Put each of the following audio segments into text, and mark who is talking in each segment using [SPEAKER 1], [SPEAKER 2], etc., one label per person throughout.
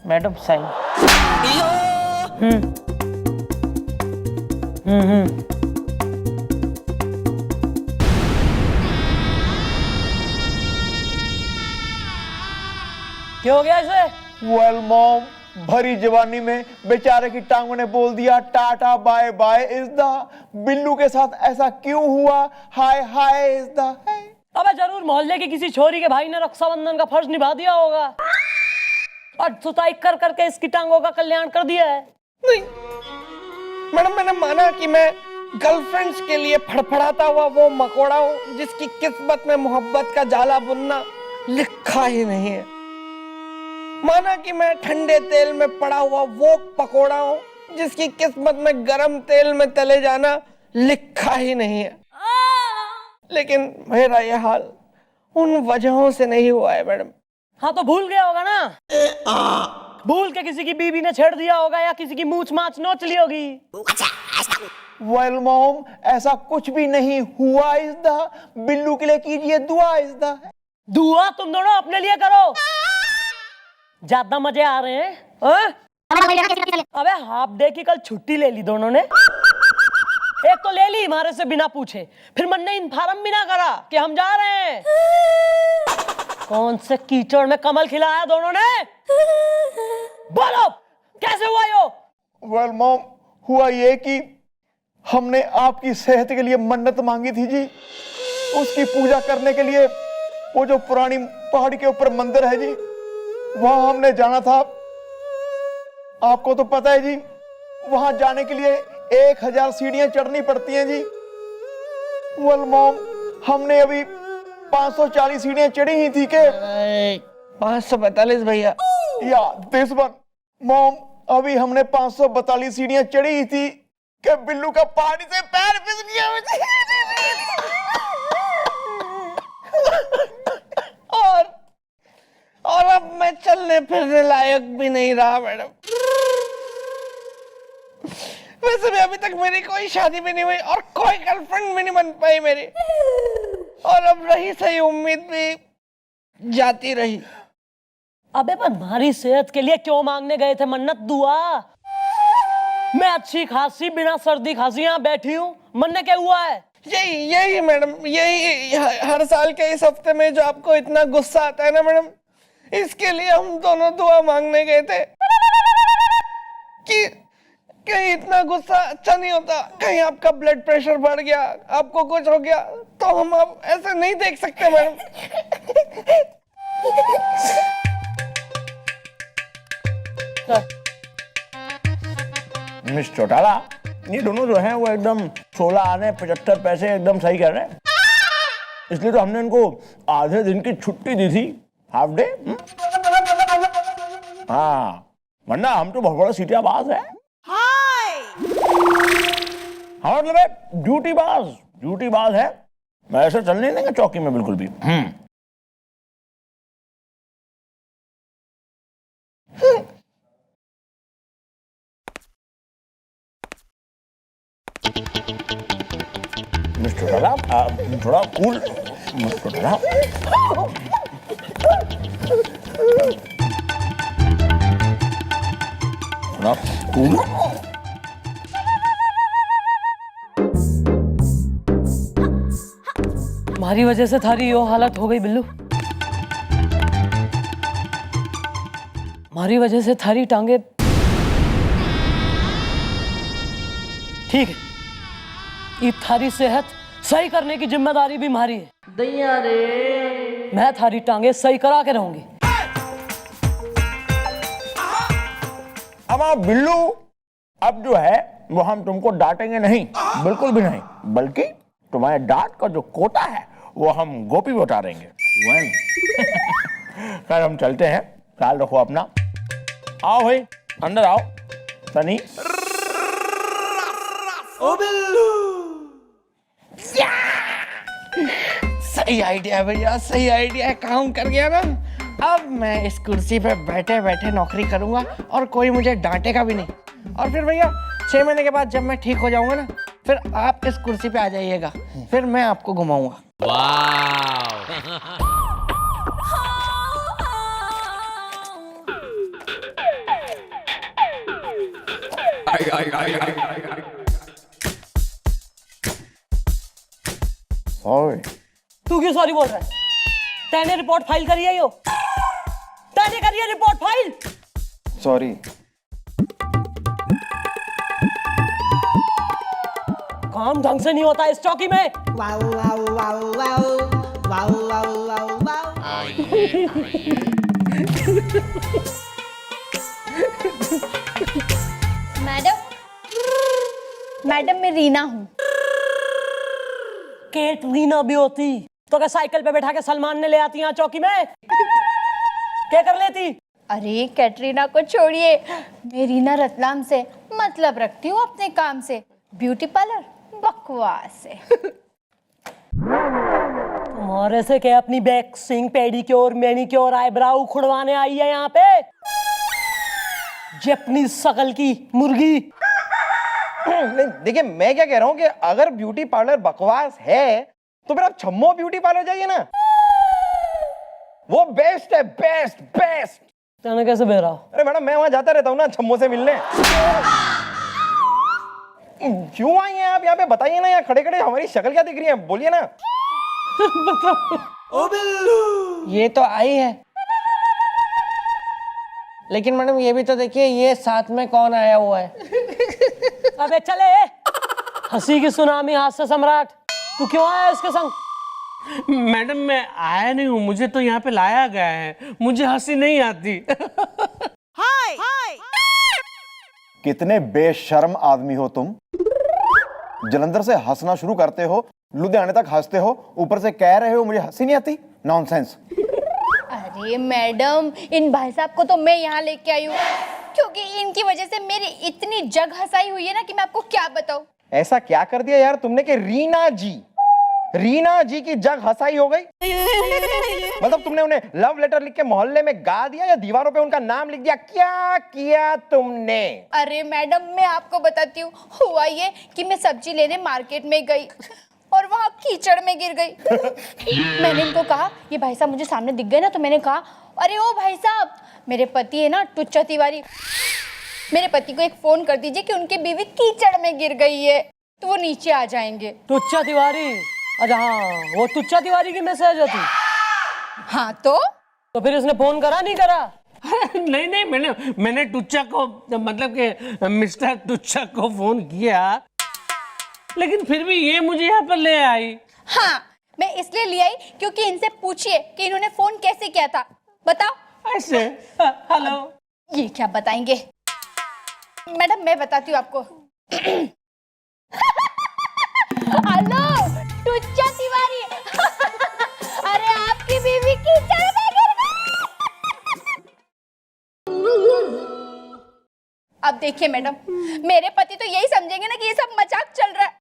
[SPEAKER 1] Madam sign. क्या हो गया इसे?
[SPEAKER 2] वेल मॉम, भरी जवानी में बेचारे की टांगों ने बोल दिया टाटा बाय बाय इज द। बिल्लू के साथ ऐसा क्यों हुआ? हाय हाय इज द।
[SPEAKER 1] अबे जरूर मोहल्ले की किसी छोरी के भाई ने रक्षाबंधन का फर्ज निभा दिया होगा और सुताई कर करके इसकी टांगों का कल्याण कर दिया है।
[SPEAKER 3] नहीं मैडम, मैंने माना कि मैं गर्लफ्रेंड्स के लिए फड़फड़ाता हुआ वो मकोड़ा हूं जिसकी किस्मत में मोहब्बत का जाला बुनना लिखा ही नहीं है। माना कि मैं ठंडे तेल में पड़ा हुआ वो पकोड़ा हूं जिसकी किस्मत में गरम तेल में तले जाना लिखा ही नहीं है। लेकिन मेरा ये हाल उन वजहों से नहीं हुआ है मैडम।
[SPEAKER 1] हाँ तो भूल गया होगा ना, भूल के किसी की बीवी ने छेड़ दिया होगा या किसी की मूछ माछ नोच ली होगी।
[SPEAKER 2] वेल मॉम, ऐसा कुछ भी नहीं हुआ इज द। बिल्लू के लिए कीजिए दुआ इज द।
[SPEAKER 1] दुआ तुम दोनों अपने लिए करो, ज्यादा मजे आ रहे हैं। अबे हाफ डे की कल छुट्टी ले ली दोनों ने। एक तो ले ली हमारे से बिना पूछे, फिर मन ने इन्फॉर्म भी ना करा कि हम जा रहे हैं। कौन से कीचड़ में कमल खिलाया दोनों ने? बोलो कैसे हुआ यो?
[SPEAKER 2] वेल मॉम, हुआ ये कि हमने आपकी सेहत के लिए मन्नत मांगी थी जी। उसकी पूजा करने के लिए वो जो पुरानी पहाड़ी के ऊपर मंदिर है जी, वहां हमने जाना था। आपको तो पता है जी, वहां जाने के लिए 1000 सीढ़ियां चढ़नी पड़ती हैं जी। वेल मॉम, हमने अभी 540 सीढ़ियां चढ़ी ही थी के
[SPEAKER 3] 542 भैया
[SPEAKER 2] या दिस वन मॉम, अभी हमने 542 सीढ़ियां चढ़ी ही थी कि बिल्लू का पहाड़ी से पैर फिसल गया मुझे।
[SPEAKER 3] और अब मैं चलने फिरने लायक भी नहीं रहा मैडम। वैसे भी अभी तक मेरी कोई शादी भी नहीं हुई और कोई गर्लफ्रेंड भी नहीं बन पाई मेरी। और अब रही सही उम्मीद भी जाती रही।
[SPEAKER 1] अबे पर हमारी सेहत के लिए क्यों मांगने गए थे मन्नत दुआ? मैं अच्छी खासी बिना सर्दी खांसी यहाँ बैठी हूँ, मन ने क्या हुआ है?
[SPEAKER 3] यही मैडम, यही हर साल के इस हफ्ते में जो आपको इतना गुस्सा आता है ना मैडम, इसके लिए हम दोनों दुआ मांगने गए थे कि कहीं इतना गुस्सा अच्छा नहीं होता, कहीं आपका ब्लड प्रेशर बढ़ गया, आपको कुछ हो गया तो हम अब ऐसे नहीं देख सकते मैडम।
[SPEAKER 2] मिस चौटाला, ये दोनों जो हैं वो एकदम 16 आने 75 पैसे एकदम सही कर रहे हैं। इसलिए तो हमने इनको आधे दिन की छुट्टी दी थी, हाफ डे। हाँ, वरना हम तो बहुत बड़ा सीटियाबाज है। हाँ मतलब ड्यूटी बाज है। मैं ऐसे चल नहीं देंगे चौकी में बिल्कुल भी। मिस्टर डाला, थोड़ा कूल मिस्टर डाला। थोड़ा कूल।
[SPEAKER 1] हमारी वजह से थारी यो हालत हो गई बिल्लू। हमारी वजह से थारी टांगे। ठीक है, ये थारी सेहत सही करने की जिम्मेदारी भी हमारी है। दैया रे, मैं थारी टांगे सही करा के रहूंगी।
[SPEAKER 2] अब बिल्लू, अब जो है वो हम तुमको डांटेंगे नहीं, बिल्कुल भी नहीं, बल्कि तुम्हारे डांट का जो कोटा है वो हम गोपी को उतारेंगे। खैर हम चलते हैं, ख्याल रखो अपना। आओ भाई अंदर आओ। सनी,
[SPEAKER 3] ओ बिल्लू, सही आइडिया है भैया, सही आइडिया है, काम कर गया ना। अब मैं इस कुर्सी पे बैठे बैठे नौकरी करूंगा और कोई मुझे डांटेगा भी नहीं। और फिर भैया 6 महीने के बाद जब मैं ठीक हो जाऊंगा ना, फिर आप इस कुर्सी पे आ जाइएगा, फिर मैं आपको घुमाऊंगा।
[SPEAKER 4] वाह
[SPEAKER 2] ओए
[SPEAKER 1] तू क्यों सॉरी बोल रहा है? तैने रिपोर्ट फाइल करी है यो? तैने करी है रिपोर्ट फाइल?
[SPEAKER 2] सॉरी।
[SPEAKER 1] काम ढंग से नहीं होता इस चौकी में।
[SPEAKER 4] मैडम मैं रीना हूँ।
[SPEAKER 1] केट रीना भी होती तो क्या साइकिल पे बैठा के सलमान ने ले आती यहाँ चौकी में? क्या कर लेती?
[SPEAKER 4] अरे कैटरीना को छोड़िए, मैं रीना रतलाम से मतलब रखती हूँ अपने काम से। ब्यूटी पार्लर बकवास है।
[SPEAKER 1] तुम्हारे से क्या अपनी वैक्सिंग, पेडिक्योर, मैनिक्योर, आईब्राउ उखड़वाने आई है यहाँ पे? जपनीज शकल की मुर्गी।
[SPEAKER 3] नहीं देखिए, मैं क्या कह रहा हूँ कि अगर ब्यूटी पार्लर बकवास है तो फिर आप छम्मो ब्यूटी पार्लर जाइए ना, वो बेस्ट है, बेस्ट बेस्ट।
[SPEAKER 1] तने कैसे बेरा?
[SPEAKER 3] अरे मैडम मैं वहां जाता रहता हूँ ना छम्मो से मिलने। क्यों आई हैं आप यहाँ पे? बताइए ना, यहाँ खड़े खड़े हमारी शक्ल क्या दिख रही है, बोलिए ना।
[SPEAKER 1] ओ बिल्लू,
[SPEAKER 3] ये तो आई है, लेकिन मैडम ये भी तो देखिए ये साथ में कौन आया हुआ है।
[SPEAKER 1] अबे चले, हंसी की सुनामी, हास्य सम्राट, तू क्यों आया इसके संग?
[SPEAKER 5] मैडम मैं आया नहीं हूँ, मुझे तो यहाँ पे लाया गया है, मुझे हंसी नहीं आती।
[SPEAKER 2] कितने बेशर्म आदमी हो तुम। जलंधर से हंसना शुरू करते हो, लुधियाने तक हंसते हो, ऊपर से कह रहे हो मुझे हंसी नहीं आती। नॉनसेंस।
[SPEAKER 4] अरे मैडम, इन भाई साहब को तो मैं यहाँ लेके आई हूँ क्योंकि इनकी वजह से मेरी इतनी जग हंसाई हुई है ना कि मैं आपको क्या बताऊं।
[SPEAKER 3] ऐसा क्या कर दिया यार तुमने कि रीना जी की जग हंसाई हो गई? मतलब तुमने उन्हें लव लेटर लिख के मोहल्ले में गा दिया या दीवारों पे उनका नाम लिख दिया? क्या किया तुमने?
[SPEAKER 4] अरे मैडम मैं आपको बताती हूँ, हुआ ये कि मैं सब्जी लेने मार्केट में गई और वहाँ कीचड़ में गिर गई। मैंने इनको कहा, ये भाई साहब मुझे सामने दिख गए ना, तो मैंने कहा अरे ओ भाई साहब, मेरे पति है ना टुच्चा तिवारी, मेरे पति को एक फोन कर दीजिए कि उनकी बीवी कीचड़ में गिर गई है तो वो नीचे आ जाएंगे।
[SPEAKER 1] टुच्चा तिवारी? अच्छा हाँ, वो टुच्चा तिवारी की मैसेज आती।
[SPEAKER 4] हाँ तो
[SPEAKER 1] फिर इसने फोन करा नहीं करा?
[SPEAKER 5] नहीं नहीं, मैंने टुच्चा को, मतलब कि मिस्टर टुच्चा को फोन किया, लेकिन फिर भी ये मुझे यहाँ पर ले आई।
[SPEAKER 4] हाँ, मैं इसलिए ले आई क्योंकि इनसे पूछिए कि इन्होंने फोन कैसे किया था। बताओ।
[SPEAKER 5] ऐसे? हेलो।
[SPEAKER 4] ये क्या बताएंगे? मैडम मैं बताती हूँ आपको। हेलो टुच्चा तिवारी। अरे आपकी बीवी कीचड़ में गिर गई। अब देखिए मैडम, मेरे पति तो यही समझेंगे ना कि ये सब मजाक चल रहा है,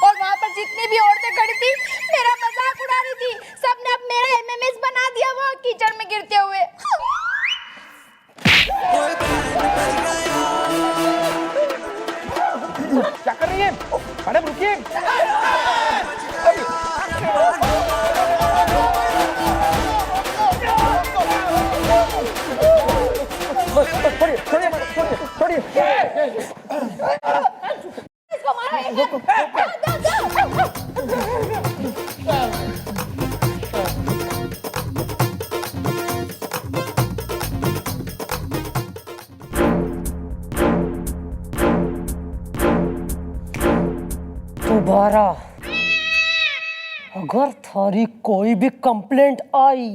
[SPEAKER 4] और वहां पर जितनी भी औरतें खड़ी थी मेरा मजाक उड़ा रही थी, सबने अब मेरा एमएमएस बना दिया वहां कीचड़ में गिरते हुए।
[SPEAKER 3] क्या कर रही है मैडम? रुकिए। छोड़िए।
[SPEAKER 4] इसको मारो।
[SPEAKER 1] दोबारा अगर थारी कोई भी कंप्लेंट आई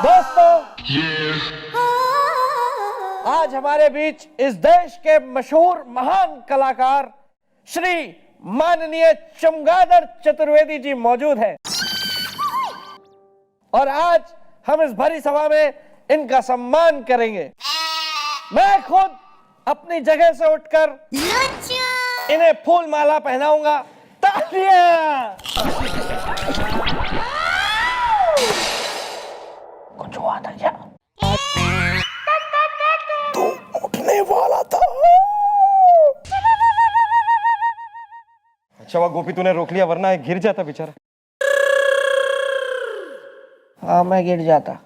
[SPEAKER 3] दोस्तों, आज हमारे बीच इस देश के मशहूर महान कलाकार श्री माननीय चमगादड़ चतुर्वेदी जी मौजूद हैं, और आज हम इस भरी सभा में इनका सम्मान करेंगे। मैं खुद अपनी जगह से उठकर इन्हें फूल माला पहनाऊंगा। तालियां! कुछ हुआ था क्या?
[SPEAKER 2] अच्छा हुआ गोपी तूने रोक लिया, वरना गिर जाता बेचारा।
[SPEAKER 3] हाँ मैं गिर जाता।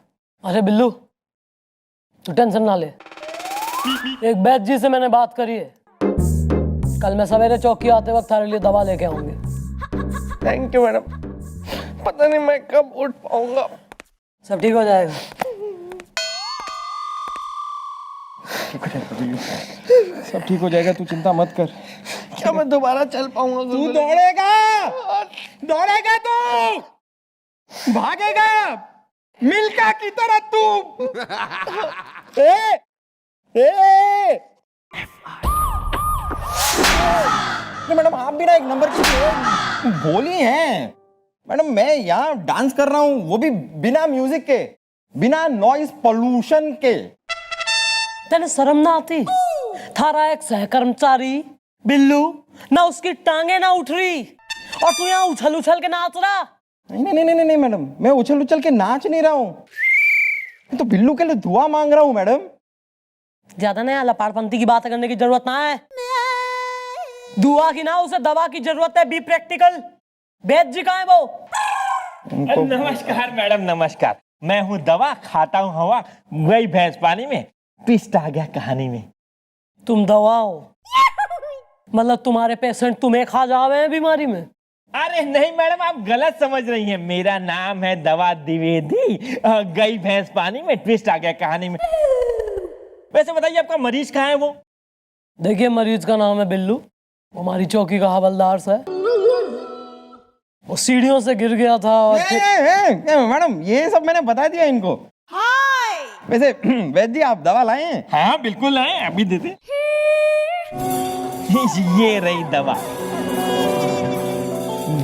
[SPEAKER 1] अरे बिल्लू, तू टेंशन ना ले, एक वैद्य जी से मैंने बात करी है, कल मैं सवेरे चौकी आते वक्त थारे लिए दवा लेके आऊंगी।
[SPEAKER 3] Thank you madam. पता नहीं मैं कब उठ पाऊंगा।
[SPEAKER 1] सब ठीक हो जाएगा।
[SPEAKER 2] सब ठीक हो जाएगा, तू चिंता मत कर।
[SPEAKER 3] क्या मैं दोबारा चल पाऊंगा?
[SPEAKER 2] तू दौड़ेगा, दौड़ेगा तू, भागेगा मिल्का की तरह तू। मैडम आप भी ना एक नंबर की बोली हैं मैडम। मैं यहाँ डांस कर रहा हूँ, वो भी बिना म्यूजिक के, बिना नॉइज पोल्यूशन के।
[SPEAKER 1] तेने शर्म ना आती? थारा एक सहकर्मचारी बिल्लू ना उसकी टांगे ना उठ रही और तू यहाँ उछल उछल के नाच रहा।
[SPEAKER 2] नहीं नहीं नहीं नहीं मैडम, मैं उछल उछल के नाच नहीं रहा हूँ, मैं तो बिल्लू के लिए दुआ मांग रहा हूँ मैडम।
[SPEAKER 1] ज्यादा ना लपाड़पंती की बात करने की जरूरत ना है। दुआ की ना, उसे दवा की जरूरत है। Be practical. वैद्य जी कहाँ है वो?
[SPEAKER 6] नमस्कार मैडम, नमस्कार। मैं हूँ दवा, खाता हूँ हवा, गई भैंस पानी में, ट्विस्ट आ गया कहानी में।
[SPEAKER 1] तुम दवा हो? मतलब तुम्हारे पेशेंट तुम्हें खा जावे हैं बीमारी में?
[SPEAKER 6] अरे नहीं मैडम, आप गलत समझ रही हैं। मेरा नाम है दवा द्विवेदी, गई भैंस पानी में, ट्विस्ट आ गया कहानी में। वैसे बताइए आपका मरीज कहाँ है वो?
[SPEAKER 1] देखिए, मरीज का नाम है बिल्लू, हमारी चौकी का हवलदार सा है। वो सीढ़ियों से गिर गया था और
[SPEAKER 2] मैडम ये सब मैंने बता दिया इनको। वैसे वैद्य जी आप दवा लाए हैं?
[SPEAKER 6] हाँ बिल्कुल है, अभी देते। ये रही दवा,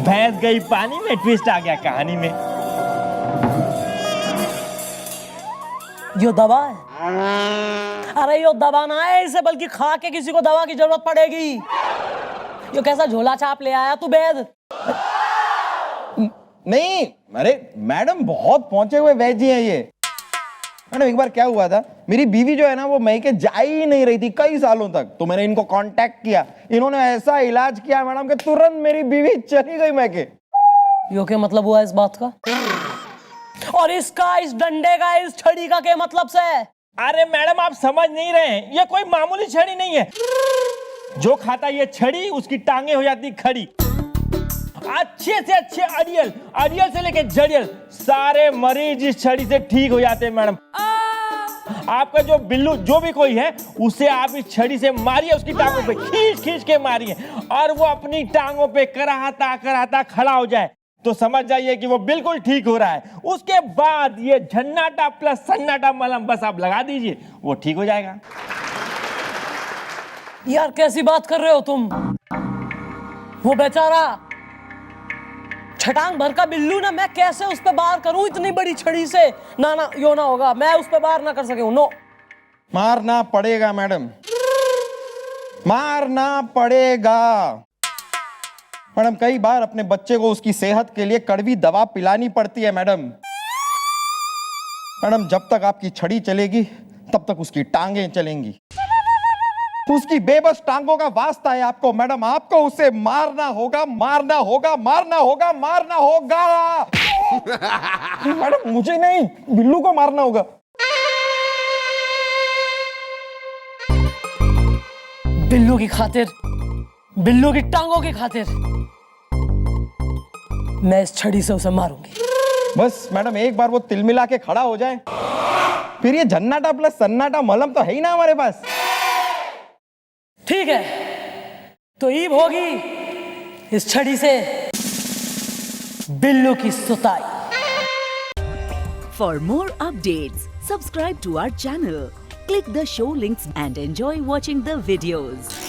[SPEAKER 6] भैंस गई पानी में, ट्विस्ट आ गया कहानी में।
[SPEAKER 1] यो दवा है? अरे यो दवा ना है इसे, बल्कि खा के किसी को दवा की जरूरत पड़ेगी। यो कैसा झोला छाप ले आया तू वैद्य?
[SPEAKER 2] नहीं, अरे मैडम बहुत पहुंचे हुए वैद्य जी हैं ये। मैडम एक बार क्या हुआ था, मेरी बीवी जो है ना वो मैके जा ही नहीं रही थी कई सालों तक, तो मैंने इनको कांटेक्ट किया, इन्होंने ऐसा इलाज किया मैडम कि तुरंत मेरी बीवी चली गई मैके।
[SPEAKER 1] यो क्या मतलब हुआ इस बात का? और इसका, इस डंडे का, इस छड़ी का क्या मतलब से?
[SPEAKER 6] अरे मैडम आप समझ नहीं रहे हैं, ये कोई मामूली छड़ी नहीं है। जो खाता ये छड़ी उसकी टांगे हो जाती खड़ी। अच्छे से अच्छे अड़ियल, अड़ियल से लेके जड़ियल, सारे मरीज इस छड़ी से ठीक हो जाते हैं मैडम। आपका जो बिल्लू जो भी कोई है, उसे आप इस छड़ी से मारिए, उसकी टांगों पे खींच खींच के मारिए, और वो अपनी टांगों पे कराहता कराहता खड़ा हो जाए तो समझ जाइए कि वो बिल्कुल ठीक हो रहा है। उसके बाद ये झन्नाटा प्लस सन्नाटा मलहम बस आप लगा दीजिए, वो ठीक हो जाएगा।
[SPEAKER 1] यार कैसी बात कर रहे हो तुम? वो बेचारा छटांग भर का बिल्लू ना, मैं कैसे उस पे बार करूं इतनी बड़ी छड़ी से? ना ना, यो ना होगा, मैं उस पे बार ना कर सकूं। नो,
[SPEAKER 2] मारना पड़ेगा मैडम, मारना पड़ेगा मैडम। कई बार अपने बच्चे को उसकी सेहत के लिए कड़वी दवा पिलानी पड़ती है मैडम। मैडम जब तक आपकी छड़ी चलेगी तब तक उसकी टांगें चलेंगी। उसकी बेबस टांगों का वास्ता है आपको मैडम, आपको उसे मारना होगा, मारना होगा, मारना होगा, मारना होगा। मैडम मुझे नहीं, बिल्लू को मारना होगा।
[SPEAKER 1] बिल्लू की खातिर, बिल्लू की टांगों की खातिर मैं इस छड़ी से उसे मारूंगी।
[SPEAKER 2] बस मैडम एक बार वो तिलमिला के खड़ा हो जाए, फिर ये झन्नाटा प्लस सन्नाटा मलहम तो है ही ना हमारे पास।
[SPEAKER 1] ठीक है, तो ईब होगी इस छड़ी से बिल्लू की सुताई।
[SPEAKER 7] For more updates, subscribe to our channel, click the show links and enjoy watching the videos.